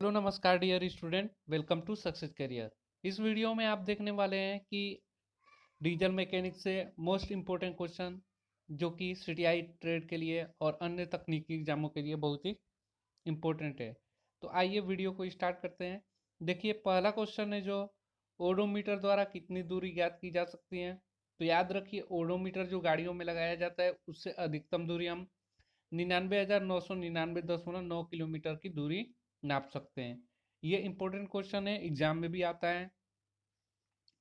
Hello नमस्कार dear student, welcome to success career. इस video में आप देखने वाले हैं कि डीजल मैकेनिक से मोस्ट इम्पोर्टेंट क्वेश्चन जो कि सीटीआई ट्रेड के लिए और अन्य तकनीकी एग्जामों के लिए बहुत ही इम्पोर्टेंट है। तो आइए वीडियो को स्टार्ट करते हैं। देखिए, पहला क्वेश्चन है जो ओडोमीटर द्वारा कितनी दूरी ज्ञात की जा सकती है। तो याद रखिए, ओडोमीटर जो गाड़ियों में लगाया जाता है उससे अधिकतम दूरी हम 99,999.9 किलोमीटर की दूरी नाप सकते हैं। ये इंपॉर्टेंट क्वेश्चन है, एग्जाम में भी आता है।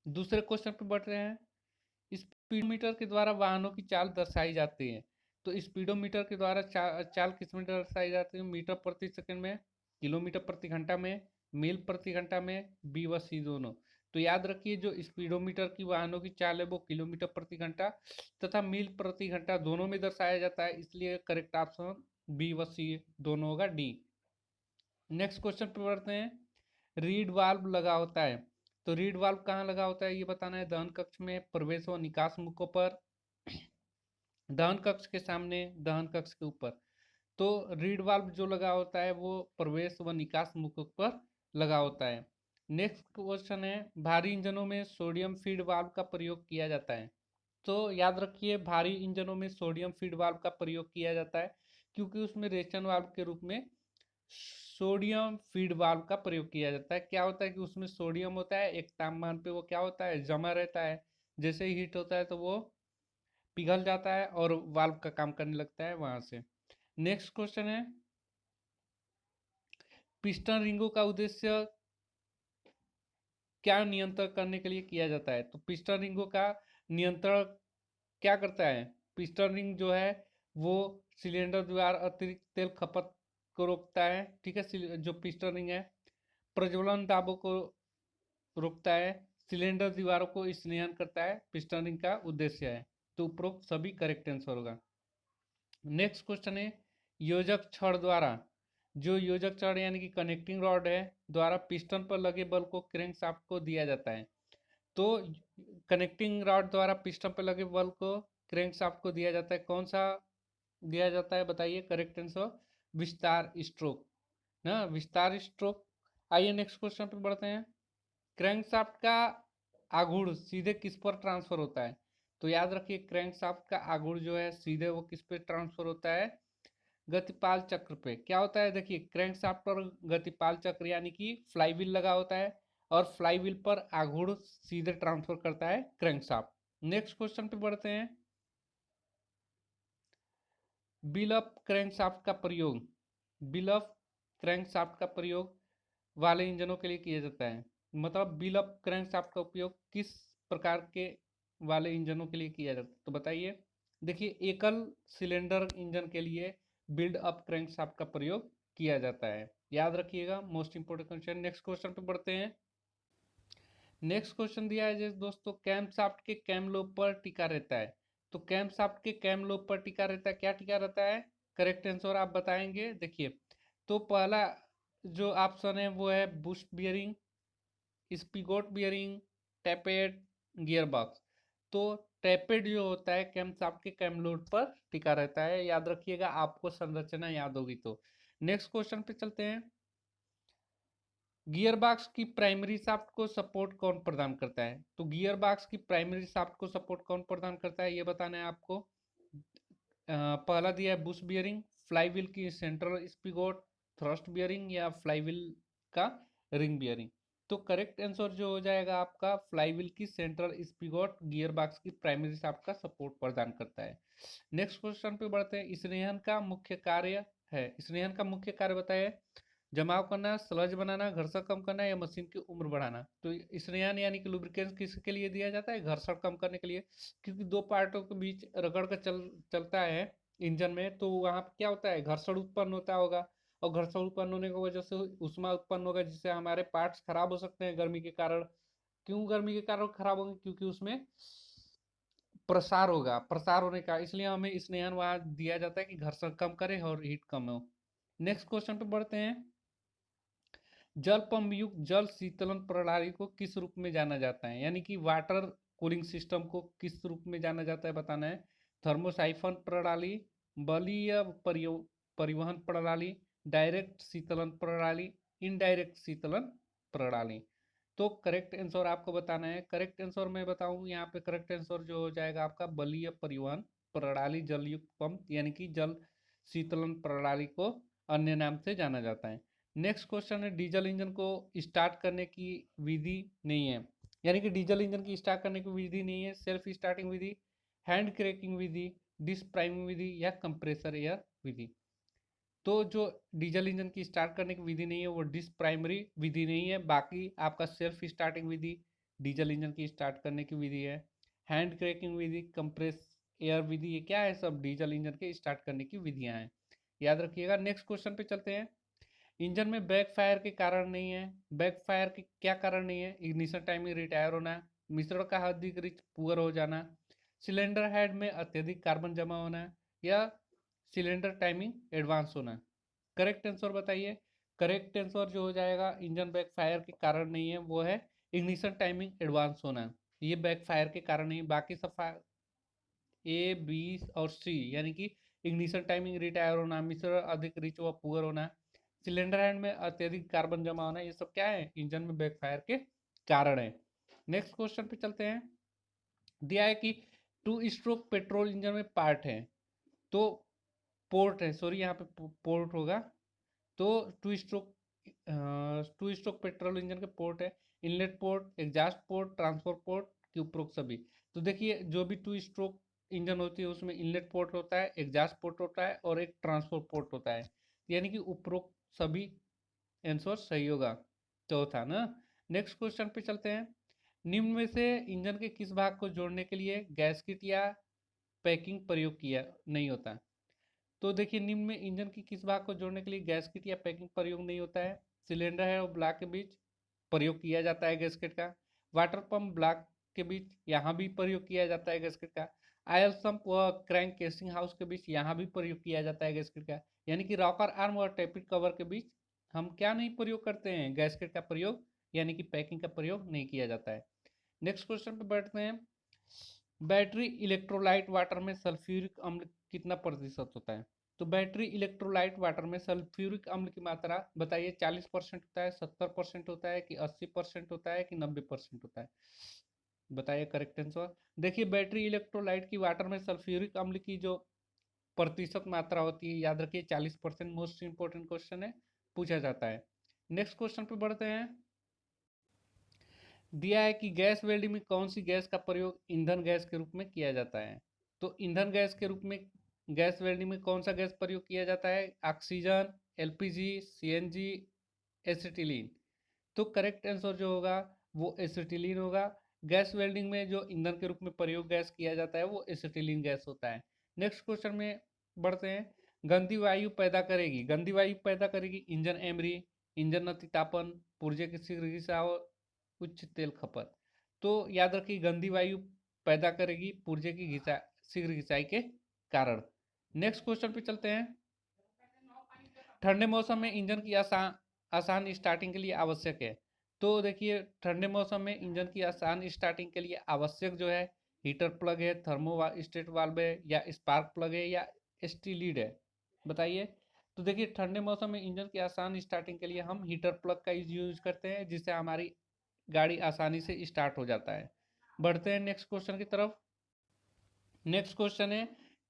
दूसरे क्वेश्चन पे बढ़ रहे हैं। स्पीडोमीटर के द्वारा वाहनों की चाल दर्शाई जाती है। तो स्पीडोमीटर के द्वारा चाल किस में दर्शाई जाती है? मीटर प्रति सेकंड में, किलोमीटर प्रति घंटा में, मील प्रति घंटा में, बी व सी दोनों। तो याद रखिए, जो स्पीडोमीटर की वाहनों की चाल है वो किलोमीटर प्रति घंटा तथा मील प्रति घंटा दोनों में दर्शाया जाता है, इसलिए करेक्ट ऑप्शन बी व सी दोनों होगा, डी। नेक्स्ट क्वेश्चन पे बढ़ते हैं। रीड वाल्व लगा होता है। तो रीड वाल्व कहाँ लगा होता है ये बताना है। दहन कक्ष में, प्रवेश व निकास मुखों पर, दहन कक्ष के सामने, दहन कक्ष के ऊपर। तो रीड वाल्व जो लगा होता है वो प्रवेश व निकास मुखों पर लगा होता है। नेक्स्ट क्वेश्चन है, भारी इंजनों में सोडियम फीड वाल्व का प्रयोग किया जाता है। तो याद रखिए, भारी इंजनों में सोडियम फीड वाल्व का प्रयोग किया जाता है क्योंकि उसमें रेचन वाल्व के रूप में सोडियम फीड वाल्व का प्रयोग किया जाता है। क्या होता है कि उसमें सोडियम होता है, एक तापमान पे वो क्या होता है, जमा रहता है। जैसे ही हीट होता है तो वो पिघल जाता है और वाल्व का काम करने लगता है वहां से। नेक्स्ट क्वेश्चन है, पिस्टन रिंगों का उद्देश्य क्या नियंत्रण करने के लिए किया जाता है? तो पिस्टन रिंगों का नियंत्रण क्या करता है? पिस्टन रिंग जो है वो सिलेंडर द्वारा अतिरिक्त तेल खपत को रोकता है। ठीक है, जो पिस्टन रिंग है प्रज्वलन दाबों को रोकता है, सिलेंडर दीवारों को स्नेहन करता है, पिस्टन रिंग का उद्देश्य है। तो उपरोक्त सभी करेक्ट आंसर होगा। नेक्स्ट क्वेश्चन है, योजक छड़ द्वारा, जो योजक छड़ यानी कि कनेक्टिंग रॉड है द्वारा पिस्टन पर लगे बल को क्रैंक शाफ्ट को दिया जाता है। तो कनेक्टिंग रॉड द्वारा पिस्टन पर लगे बल को क्रैंक शाफ्ट को दिया जाता है। कौन सा दिया जाता है बताइए? करेक्ट आंसर विस्तार स्ट्रोक ना, विस्तार स्ट्रोक। आइए नेक्स्ट क्वेश्चन पे बढ़ते हैं। क्रैंकशाफ्ट का आघूर्ण सीधे किस पर ट्रांसफर होता है? तो याद रखिए, क्रैंकशाफ्ट का आघूर्ण जो है सीधे वो किस पे ट्रांसफर होता है? गतिपाल चक्र पे। क्या होता है, देखिए क्रैंकशाफ्ट पर गतिपाल चक्र यानी कि फ्लाईव्हील लगा होता है और फ्लाईव्हील पर आघूर्ण सीधे ट्रांसफर करता है क्रैंकशाफ्ट। नेक्स्ट क्वेश्चन पे बढ़ते हैं। बिलअप क्रैंकशाफ्ट का प्रयोग, बिलअप क्रैंकशाफ्ट का प्रयोग वाले इंजनों के लिए किया जाता है। मतलब बिलअप क्रैंकशाफ्ट का उपयोग किस प्रकार के वाले इंजनों के लिए किया जाता है? तो बताइए। देखिए, एकल सिलेंडर इंजन के लिए बिल्ड अप क्रैंकशाफ्ट का प्रयोग किया जाता है। याद रखिएगा, most important question. Next question पे बढ़ते हैं। नेक्स्ट क्वेश्चन दिया है जैसे दोस्तों, कैम शाफ्ट के कैम लोब पर टिका रहता है। तो कैम शाफ्ट के कैम लोब पर टिका रहता है, क्या टिका रहता है? करेक्ट आंसर आप बताएंगे। देखिए, तो पहला जो ऑप्शन है वो है Bush bearing, spigot bearing, tappet, gear box. तो टैपेट जो होता है कैम शाफ्ट के कैम लोब पर टिका रहता है। याद रखिएगा, आपको संरचना याद होगी तो। नेक्स्ट क्वेश्चन पे चलते हैं। गियर बॉक्स की प्राइमरी शाफ्ट को सपोर्ट कौन प्रदान करता है? तो गियर बॉक्स की प्राइमरी शाफ्ट को सपोर्ट कौन प्रदान करता है ये बताना है आपको। पहला दिया है बुश बियरिंग, फ्लाईव्हील की सेंट्रल स्पिगोट, थ्रस्ट बियरिंग या फ्लाईव्हील का रिंग बियरिंग। तो करेक्ट आंसर जो हो जाएगा आपका, फ्लाईव्हील की सेंट्रल स्पिगोट गियर बॉक्स की प्राइमरी शाफ्ट का सपोर्ट प्रदान करता है। नेक्स्ट क्वेश्चन पे बढ़ते हैं। स्नेहन का मुख्य कार्य है, स्नेहन का मुख्य कार्य बताइए। जमाव करना, स्लज बनाना, घर्षण कम करना या मशीन की उम्र बढ़ाना। तो स्नेहन यानी कि लुब्रिकेंट किसके लिए दिया जाता है? घर्षण कम करने के लिए। क्योंकि दो पार्टों के बीच रगड़ कर चलता है इंजन में, तो वहां पे क्या होता है, घर्षण उत्पन्न होता होगा। और घर्षण उत्पन्न होने की वजह से उष्मा उत्पन्न होगा, जिससे हमारे पार्ट्स खराब हो सकते हैं गर्मी के कारण। क्यों गर्मी के कारण खराब होंगे? क्योंकि उसमें प्रसार होगा, प्रसार होने का, इसलिए हमें स्नेहन वहां दिया जाता है कि घर्षण कम करे और हीट कम हो। नेक्स्ट क्वेश्चन पे बढ़ते हैं। जल पंप युक्त जल शीतलन प्रणाली को किस रूप में जाना जाता है? यानी कि वाटर कूलिंग सिस्टम को किस रूप में जाना जाता है बताना है। थर्मोसाइफन प्रणाली, बलीय परिवहन प्रणाली, डायरेक्ट शीतलन प्रणाली, इनडायरेक्ट शीतलन प्रणाली। तो करेक्ट आंसर आपको बताना है। करेक्ट आंसर मैं बताऊं, यहाँ पे करेक्ट आंसर जो हो जाएगा आपका बलीय परिवहन प्रणाली जलयुक्त पंप, यानी कि जल शीतलन प्रणाली को अन्य नाम से जाना जाता है। नेक्स्ट क्वेश्चन है, डीजल इंजन को स्टार्ट करने की विधि नहीं है, यानी कि डीजल इंजन की स्टार्ट करने की विधि नहीं है। सेल्फ स्टार्टिंग विधि, हैंड क्रैकिंग विधि, डिस्क प्राइमिंग विधि या कंप्रेसर एयर विधि। तो जो डीजल इंजन की स्टार्ट करने की विधि नहीं है वो डिस्क प्राइमरी विधि नहीं है। बाकी आपका सेल्फ स्टार्टिंग विधि डीजल इंजन की स्टार्ट करने की विधि है। हैंड क्रैकिंग विधि, कंप्रेस एयर विधि, ये क्या है, सब डीजल इंजन के स्टार्ट करने की विधियां हैं, याद रखिएगा। नेक्स्ट क्वेश्चन पे चलते हैं। इंजन में बैकफायर के कारण नहीं है। बैकफायर के क्या कारण नहीं है? इग्निशन टाइमिंग रिटायर होना, मिश्रण का अधिक रिच पुअर हो जाना, सिलेंडर हेड में अत्यधिक कार्बन जमा होना, या सिलेंडर टाइमिंग एडवांस होना। करेक्ट आंसर बताइए। करेक्ट आंसर जो हो जाएगा इंजन बैकफायर के कारण नहीं है, वो है इग्निशन टाइमिंग एडवांस होना। ये बैकफायर के कारण नहीं, बाकी सब ए बी और सी, यानी कि इग्निशन टाइमिंग रिटायर होना, मिश्रण अधिक रिच व पुअर होना, सिलेंडर हेड में अत्यधिक कार्बन जमा होना, ये सब क्या है, इंजन में बैकफायर के कारण है। नेक्स्ट क्वेश्चन पे चलते हैं। दिया है कि टू स्ट्रोक पेट्रोल इंजन में पार्ट है, तो पोर्ट है, सॉरी यहाँ पे पोर्ट होगा। तो टू स्ट्रोक पेट्रोल इंजन के पोर्ट है, inlet port, exhaust port, transfer port की उपरोक्त सभी। तो देखिए जो भी टू स्ट्रोक इंजन होती है उसमें इनलेट पोर्ट होता है, एग्जॉस्ट पोर्ट होता है और एक ट्रांसफर पोर्ट होता है, यानी कि उपरोक्त सभी आंसर सही होगा, चौथा ना। नेक्स्ट क्वेश्चन पे चलते हैं। निम्न में से इंजन के किस भाग को जोड़ने के लिए गैसकिट या पैकिंग प्रयोग किया नहीं होता? तो देखिए निम्न में इंजन की किस भाग को जोड़ने के लिए गैसकिट या पैकिंग प्रयोग नहीं होता है? सिलेंडर है और ब्लॉक के बीच प्रयोग किया जाता है गैसकिट का। वाटर पंप ब्लॉक के बीच यहाँ भी प्रयोग किया जाता है गैसकिट का। आयल सम्प व क्रैंक केसिंग हाउस के बीच यहाँ भी प्रयोग किया जाता है गैसकिट का। यानी कि रॉकर आर्म और टैपिट कवर के बीच हम क्या नहीं प्रयोग करते हैं, गैसकिट का प्रयोग, यानी कि पैकिंग का प्रयोग नहीं किया जाता है। नेक्स्ट क्वेश्चन पे बैठते हैं। बैटरी इलेक्ट्रोलाइट वाटर में सल्फ्यूरिक अम्ल कितना प्रतिशत होता है? तो बैटरी इलेक्ट्रोलाइट वाटर में सल्फ्यूरिक अम्ल की मात्रा बताइए, 40% होता है, 70% होता है कि 80% होता है कि 90% होता है? बताइए करेक्ट आंसर। देखिए बैटरी इलेक्ट्रोलाइट की वाटर में सल्फ्यूरिक अम्ल की जो प्रतिशत मात्रा होती है, याद रखिए 40%। मोस्ट इंपोर्टेंट क्वेश्चन है, पूछा जाता है। नेक्स्ट क्वेश्चन पे बढ़ते हैं। दिया है कि गैस वेल्डिंग में कौन सी गैस का प्रयोग ईंधन गैस के रूप में किया जाता है? तो ईंधन गैस के रूप में गैस वेल्डिंग में कौन सा गैस प्रयोग किया जाता है? Oxygen, LPG, CNG, acetylene. तो करेक्ट आंसर जो होगा वो एसिटिलीन होगा। गैस वेल्डिंग में जो ईंधन के रूप में प्रयोग गैस किया जाता है वो एसिटिलीन गैस होता है। नेक्स्ट क्वेश्चन में बढ़ते हैं। गंदी वायु पैदा करेगी, गंदी वायु पैदा करेगी इंजन एमरी, इंजन अतितापन, पुर्जे की शीघ्र रिसाव, उच्च तेल खपत। तो याद रखिए गंदी वायु पैदा करेगी पुर्जे की शीघ्र घिसाई के कारण। नेक्स्ट क्वेश्चन पे चलते हैं। ठंडे मौसम में इंजन की आसान स्टार्टिंग के लिए आवश्यक है। तो देखिए ठंडे मौसम में इंजन की आसान स्टार्टिंग के लिए आवश्यक जो है हीटर प्लग है, थर्मोस्टेट वाल्व है, या स्पार्क प्लग है, या एसटी लीड है, बताइए। तो देखिए ठंडे मौसम में इंजन की आसान स्टार्टिंग के लिए हम हीटर प्लग का यूज करते हैं, जिससे हमारी गाड़ी आसानी से स्टार्ट हो जाता है। बढ़ते हैं नेक्स्ट क्वेश्चन की तरफ। नेक्स्ट क्वेश्चन है,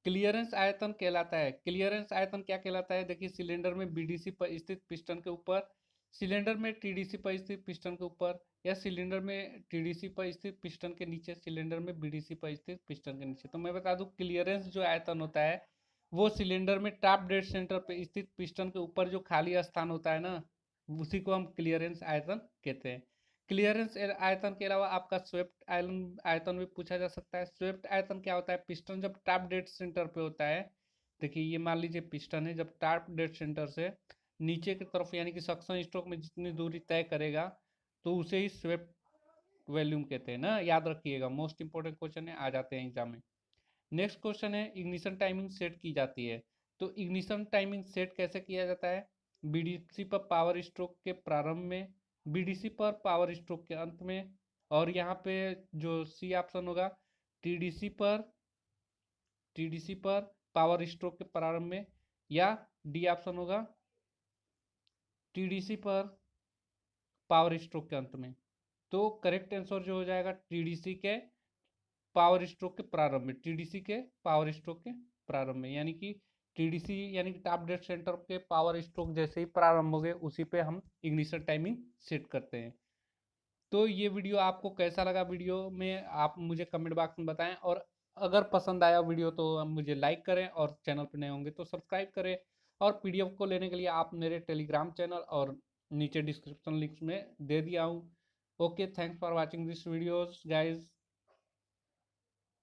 क्लियरेंस आयतन कहलाता है, क्लियरेंस आयतन क्या कहलाता है? देखिए सिलेंडर में बीडीसी पर स्थित पिस्टन के ऊपर, सिलेंडर में टीडीसी पर स्थित पिस्टन के ऊपर, या सिलेंडर में टीडीसी पर स्थित पिस्टन के नीचे, सिलेंडर में बीडीसी पर स्थित पिस्टन के नीचे। तो मैं बता दूं क्लियरेंस जो आयतन होता है वो सिलेंडर में टॉप डेड सेंटर पे स्थित पिस्टन के ऊपर जो खाली स्थान होता है ना, उसी को हम क्लियरेंस आयतन कहते हैं। क्लियरेंस आयतन के अलावा आपका स्वेप्ट आयतन भी पूछा जा सकता है। स्वेप्ट आयतन क्या होता है? पिस्टन जब टॉप डेड सेंटर पे होता है, देखिए ये मान लीजिए पिस्टन है, जब टॉप डेड सेंटर से नीचे की तरफ यानी कि सक्शन स्ट्रोक में जितनी दूरी तय करेगा तो उसे ही स्वेप्ट वॉल्यूम कहते हैं ना, याद रखिएगा। मोस्ट इंपोर्टेंट क्वेश्चन है, आ जाते हैं एग्जाम में। नेक्स्ट क्वेश्चन है, इग्निशन टाइमिंग सेट की जाती है। तो इग्निशन टाइमिंग सेट कैसे किया जाता है? बीडीसी पर पावर स्ट्रोक के प्रारंभ में, बीडीसी पर पावर स्ट्रोक के अंत में, और यहाँ पे जो सी ऑप्शन होगा टीडीसी पर, टीडीसी पर पावर स्ट्रोक के प्रारंभ में, या डी ऑप्शन होगा टीडीसी पर पावर स्ट्रोक के अंत में। तो करेक्ट आंसर जो हो जाएगा टीडीसी के पावर स्ट्रोक के प्रारंभ में, टीडीसी के पावर स्ट्रोक के प्रारंभ में, यानी कि टीडीसी यानी कि टॉप डेड सेंटर के पावर स्ट्रोक जैसे ही प्रारंभ हो गए उसी पे हम इग्निशन टाइमिंग सेट करते हैं। तो ये वीडियो आपको कैसा लगा, वीडियो में आप मुझे कमेंट बॉक्स में बताएं, और अगर पसंद आया वीडियो तो आप मुझे लाइक करें, और चैनल पर नए होंगे तो सब्सक्राइब करें। और पीडीएफ को लेने के लिए आप मेरे टेलीग्राम चैनल और नीचे डिस्क्रिप्शन लिंक में दे दिया हूँ। Okay, thanks for watching this videos guys.